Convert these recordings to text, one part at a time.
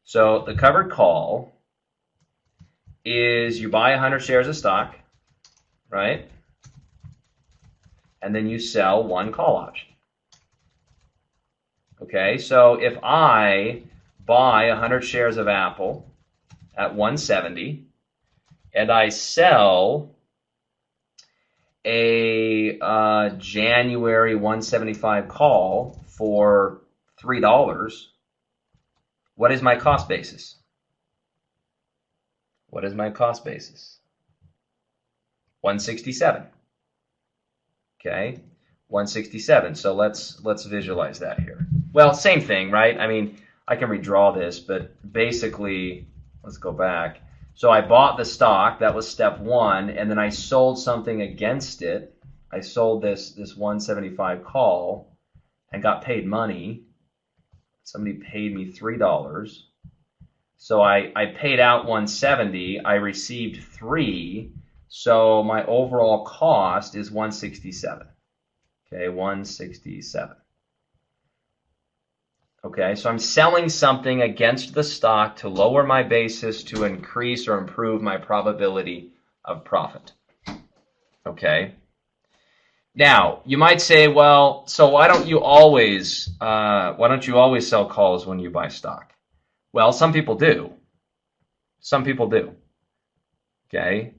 So the covered call is you buy 100 shares of stock, right? And then you sell one call option. Okay, so if I buy 100 shares of Apple at 170 and I sell a January 175 call for $3, what is my cost basis? What is my cost basis? 167. Okay, 167. So let's visualize that here. Well, same thing, right? I mean, I can redraw this, but basically, let's go back. So I bought the stock, that was step one, and then I sold something against it. I sold this 175 call and got paid money. Somebody paid me $3. So I paid out 170, I received 3, so my overall cost is 167. Okay, 167. Okay, so I'm selling something against the stock to lower my basis to increase or improve my probability of profit. Okay. Now, you might say, well, so why don't you always sell calls when you buy stock? Well, some people do. Some people do. Okay.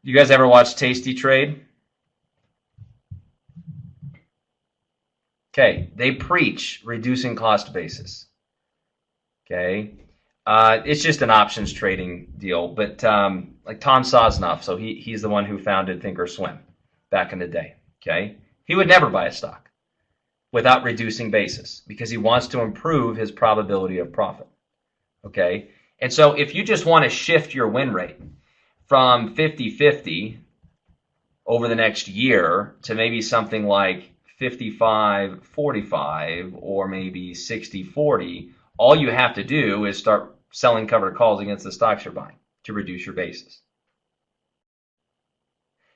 You guys ever watch Tasty Trade? Okay, they preach reducing cost basis. Okay, it's just an options trading deal, but like Tom Sosnoff, so he's the one who founded Thinkorswim back in the day. Okay, he would never buy a stock without reducing basis because he wants to improve his probability of profit. Okay, and so if you just want to shift your win rate from 50-50 over the next year to maybe something like 55-45 or maybe 60-40, all you have to do is start selling covered calls against the stocks you're buying to reduce your basis.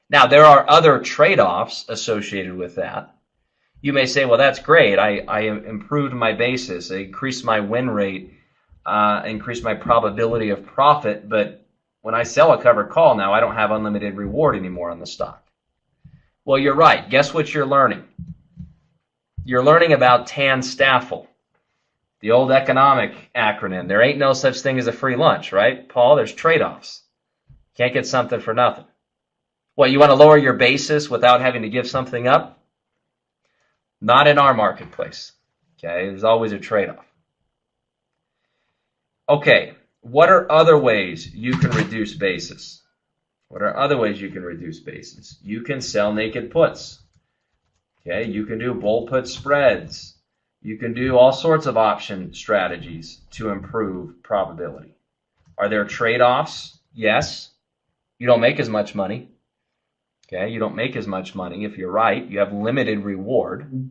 Now, there are other trade-offs associated with that. You may say, well, that's great. I improved my basis. I increased my win rate, increased my probability of profit, but when I sell a covered call now, I don't have unlimited reward anymore on the stock. Well, you're right. Guess what you're learning? You're learning about TANSTAFL, the old economic acronym. There ain't no such thing as a free lunch, right, Paul? There's trade-offs. Can't get something for nothing. What, you want to lower your basis without having to give something up? Not in our marketplace. Okay, there's always a trade-off. Okay, what are other ways you can reduce basis? What are other ways you can reduce basis? You can sell naked puts. Okay, you can do bull put spreads. You can do all sorts of option strategies to improve probability. Are there trade-offs? Yes. You don't make as much money. Okay, you don't make as much money if you're right. You have limited reward.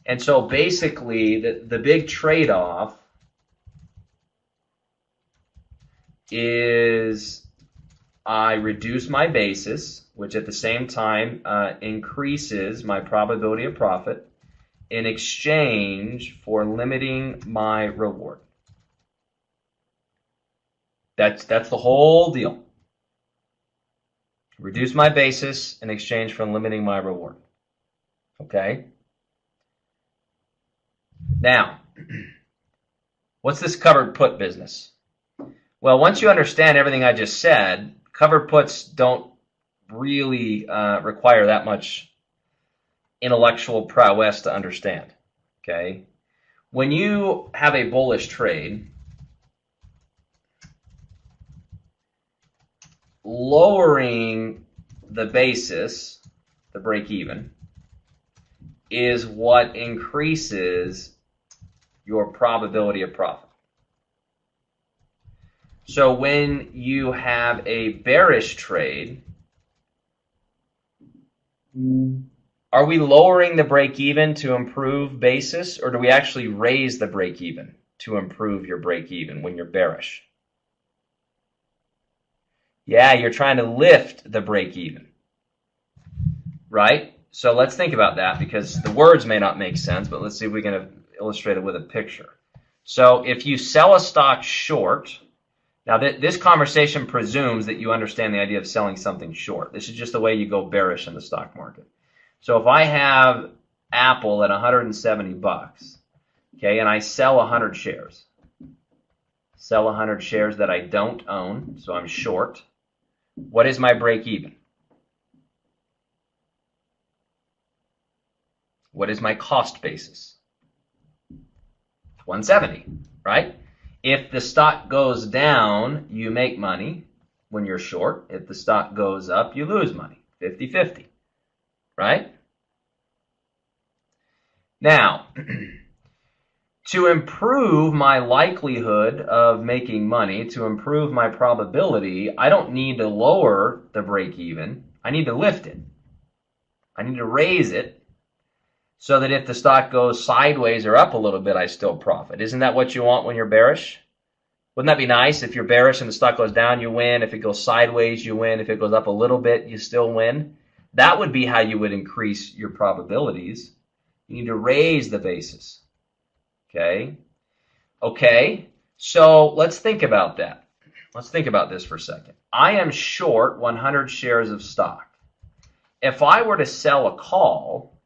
And so basically the big trade-off is I reduce my basis, which at the same time increases my probability of profit in exchange for limiting my reward. That's the whole deal. Reduce my basis in exchange for limiting my reward. Okay? Now, what's this covered put business? Well, once you understand everything I just said, covered puts don't really require that much intellectual prowess to understand. Okay? When you have a bullish trade, lowering the basis, the break even, is what increases your probability of profit. So when you have a bearish trade, are we lowering the break even to improve basis, or do we actually raise the break even to improve your break even when you're bearish? Yeah, you're trying to lift the break even, right? So let's think about that because the words may not make sense, but let's see if we can illustrate it with a picture. So if you sell a stock short, now this conversation presumes that you understand the idea of selling something short. This is just the way you go bearish in the stock market. So if I have Apple at 170 bucks, okay, and I sell 100 shares, sell 100 shares that I don't own, so I'm short, what is my break even? What is my cost basis? 170, right? If the stock goes down, you make money when you're short. If the stock goes up, you lose money. 50-50, right? Now, to improve my likelihood of making money, to improve my probability, I don't need to lower the break even. I need to lift it. I need to raise it so that if the stock goes sideways or up a little bit, I still profit. Isn't that what you want when you're bearish? Wouldn't that be nice? If you're bearish and the stock goes down, you win. If it goes sideways, you win. If it goes up a little bit, you still win. That would be how you would increase your probabilities. You need to raise the basis. Okay? Okay, so let's think about that. Let's think about this for a second. I am short 100 shares of stock. If I were to sell a call,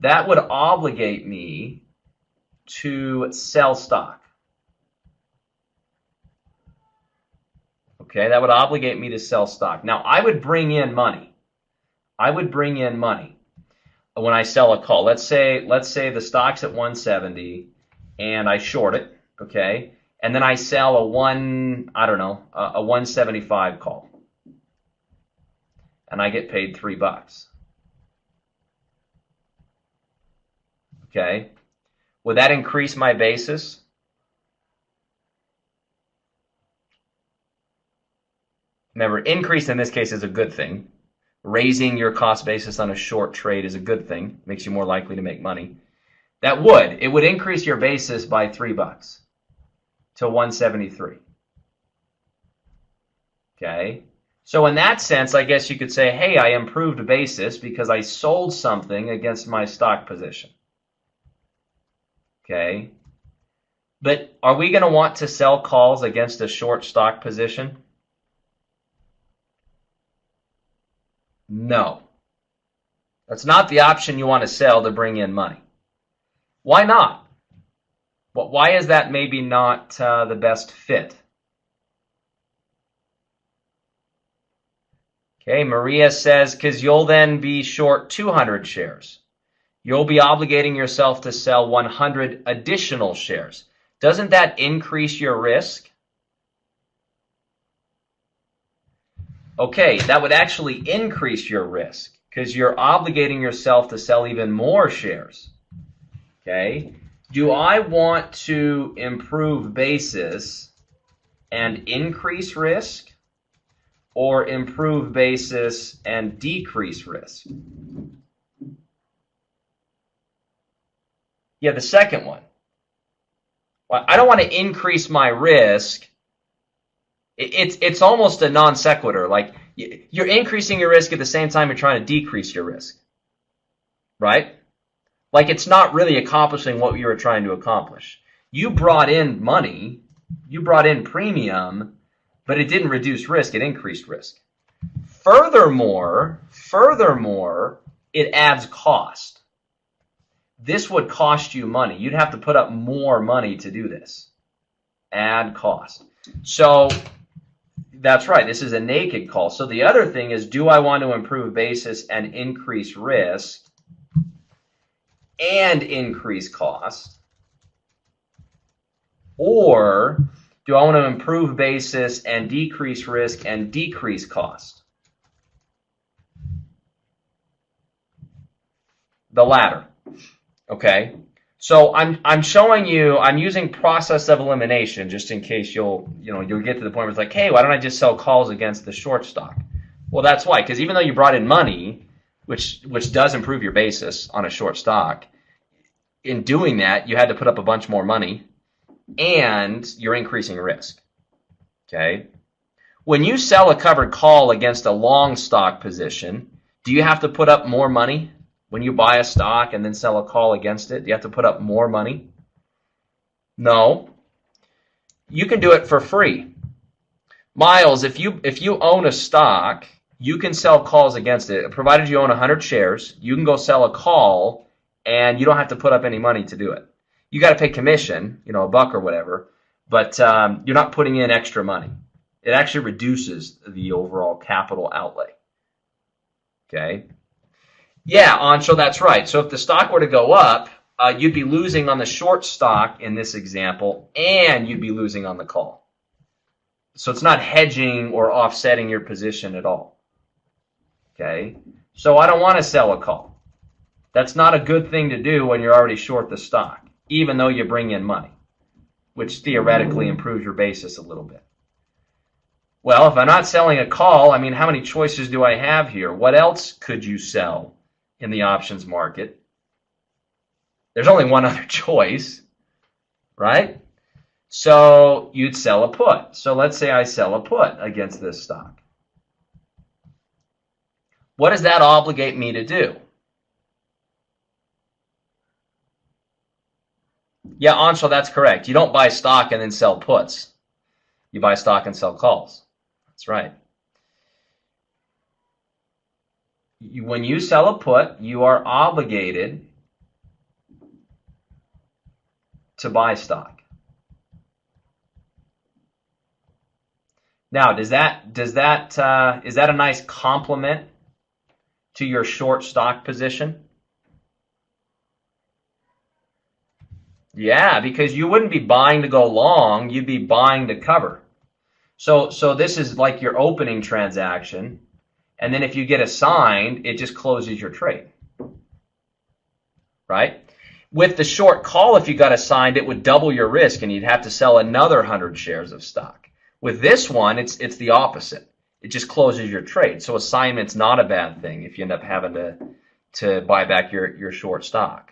that would obligate me to sell stock. Okay, that would obligate me to sell stock. Now, I would bring in money. When I sell a call. Let's say the stock's at 170 and I short it, okay? And then I sell a 175 call. And I get paid $3. Okay? Would that increase my basis? Remember, increase in this case is a good thing. Raising your cost basis on a short trade is a good thing. Makes you more likely to make money. It would increase your basis by $3 to 173. Okay? So in that sense, I guess you could say, hey, I improved basis because I sold something against my stock position. Okay? But are we going to want to sell calls against a short stock position? No. That's not the option you want to sell to bring in money. Why not? Why is that maybe not the best fit? Okay, Maria says, because you'll then be short 200 shares. You'll be obligating yourself to sell 100 additional shares. Doesn't that increase your risk? Okay, that would actually increase your risk because you're obligating yourself to sell even more shares. Okay, do I want to improve basis and increase risk, or improve basis and decrease risk? Yeah, the second one. Well, I don't want to increase my risk. It's almost a non sequitur. Like, you're increasing your risk at the same time you're trying to decrease your risk. Right? Like, it's not really accomplishing what you were trying to accomplish. You brought in money, you brought in premium, but it didn't reduce risk, it increased risk. Furthermore, it adds cost. This would cost you money. You'd have to put up more money to do this. Add cost. So that's right. This is a naked call. So the other thing is, do I want to improve basis and increase risk and increase cost? Or do I want to improve basis and decrease risk and decrease cost? The latter. Okay, so I'm showing you, I'm using process of elimination just in case you'll get to the point where it's like, hey, why don't I just sell calls against the short stock? Well, that's why, because even though you brought in money, which does improve your basis on a short stock, in doing that, you had to put up a bunch more money, and you're increasing risk. Okay, when you sell a covered call against a long stock position, do you have to put up more money? When you buy a stock and then sell a call against it, do you have to put up more money? No. You can do it for free. Miles, if you own a stock, you can sell calls against it. Provided you own 100 shares, you can go sell a call and you don't have to put up any money to do it. You got to pay commission, a buck or whatever, but you're not putting in extra money. It actually reduces the overall capital outlay. Okay? Yeah, Anshul, that's right. So if the stock were to go up, you'd be losing on the short stock in this example, and you'd be losing on the call. So it's not hedging or offsetting your position at all. Okay? So I don't want to sell a call. That's not a good thing to do when you're already short the stock, even though you bring in money, which theoretically improves your basis a little bit. Well, if I'm not selling a call, how many choices do I have here? What else could you sell in the options market? There's only one other choice, right? So you'd sell a put. So let's say I sell a put against this stock. What does that obligate me to do? Yeah, Anshul, that's correct. You don't buy stock and then sell puts. You buy stock and sell calls. That's right. When you sell a put, you are obligated to buy stock. Now, is that a nice complement to your short stock position? Yeah, because you wouldn't be buying to go long, you'd be buying to cover. So this is like your opening transaction, and then if you get assigned, it just closes your trade. Right? With the short call, if you got assigned, it would double your risk and you'd have to sell another 100 shares of stock. With this one, it's the opposite. It just closes your trade. So assignment's not a bad thing if you end up having to buy back your short stock.